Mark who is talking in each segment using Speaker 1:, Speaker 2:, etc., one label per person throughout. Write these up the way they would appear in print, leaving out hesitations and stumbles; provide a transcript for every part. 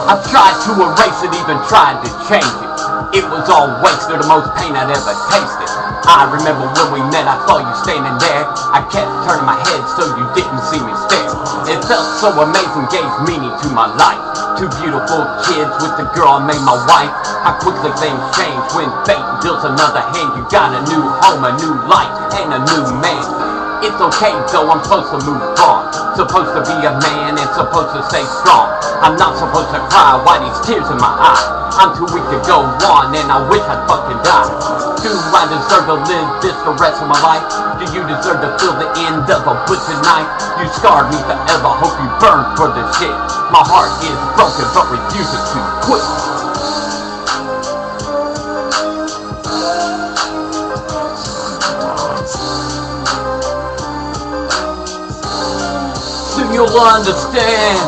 Speaker 1: I tried to erase it, even tried to change it. It was all wasted, the most pain I'd ever tasted. I remember when we met, I saw you standing there. I kept turning my head so you didn't see me stare. It felt so amazing, gave meaning to my life. Two beautiful kids with the girl I made my wife. How quickly things change when fate deals another hand. You got a new home, a new life, and a new man. It's okay though, I'm supposed to move on. Supposed to be a man and supposed to stay strong. I'm not supposed to cry, why these tears in my eyes? I'm too weak to go on and I wish I'd fucking die. Do I deserve to live this the rest of my life? Do you deserve to feel the end of a butcher knife? You scarred me forever, hope you burn for this shit. My heart is broken but refuses to quit. Soon you'll understand.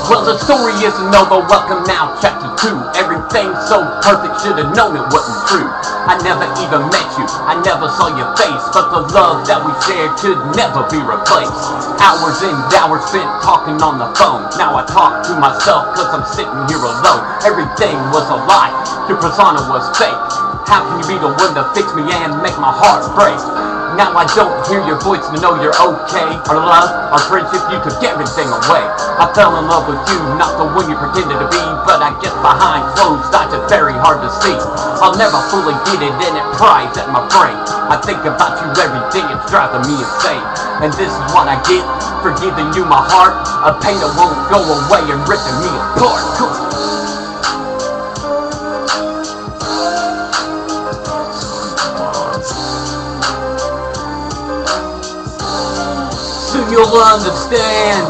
Speaker 1: Well, the story isn't over, welcome now, chapter 2. Everything's so perfect, should've known it wasn't true. I never even met you, I never saw your face, but the love that we shared could never be replaced. Hours and hours spent talking on the phone. Now I talk to myself cause I'm sitting here alone. Everything was a lie, your persona was fake. How can you be the one to fix me and make my heart break? Now I don't hear your voice to know you're okay. Our love, our friendship, you took everything away. I fell in love with you, not the one you pretended to be. But I guess behind closed eyes it's very hard to see. I'll never fully get it and it pries at my brain. I think about you every day, it's driving me insane. And this is what I get for giving you my heart. A pain that won't go away and ripping me apart. Soon you'll understand.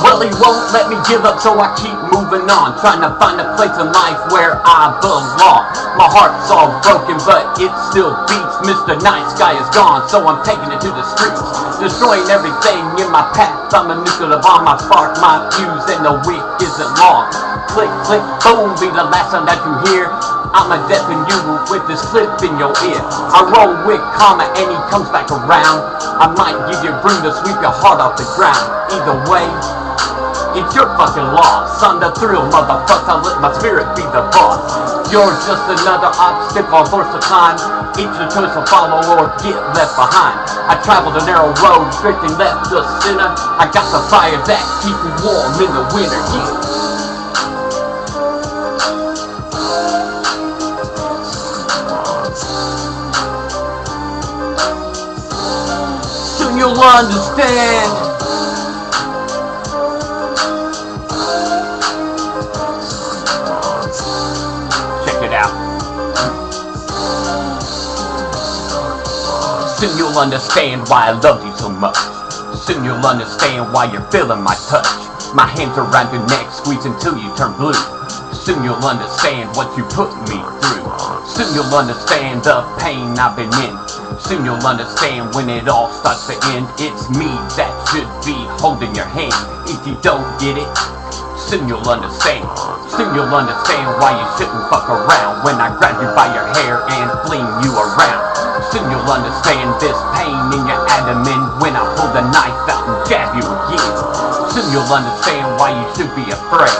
Speaker 1: Well, he won't let me give up, so I keep moving on, trying to find a place in life where I belong. My heart's all broken, but it still beats. Mr. Nice Guy is gone, so I'm taking it to the streets, destroying everything in my path. I'm a nuclear bomb, I spark my fuse, and the week isn't long. Click, click, boom, be the last sound that you hear. I'ma deafen you with this clip in your ear. I roll with karma and he comes back around. I might give you room to sweep your heart off the ground. Either way, it's your fucking loss. On the thrill, motherfucker, I let my spirit be the boss. You're just another obstacle, horse to climb. It's your choice to follow or get left behind. I traveled a narrow road, straight and left the center. I got the fire that keeps me warm in the winter, yeah. Soon you'll understand. Soon you'll understand why I love you so much. Soon you'll understand why you're feeling my touch. My hands around your neck, squeeze until you turn blue. Soon you'll understand what you put me through. Soon you'll understand the pain I've been in. Soon you'll understand when it all starts to end. It's me that should be holding your hand. If you don't get it, soon you'll understand. Soon you'll understand why you shouldn't fuck around when I grab you by your hair and fling you around. Soon you'll understand this pain in your abdomen when I pull the knife out and jab you again. Soon you'll understand why you should be afraid.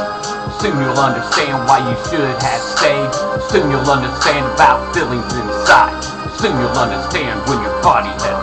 Speaker 1: Soon you'll understand why you should have stayed. Soon you'll understand about feelings inside. Soon you'll understand when your body has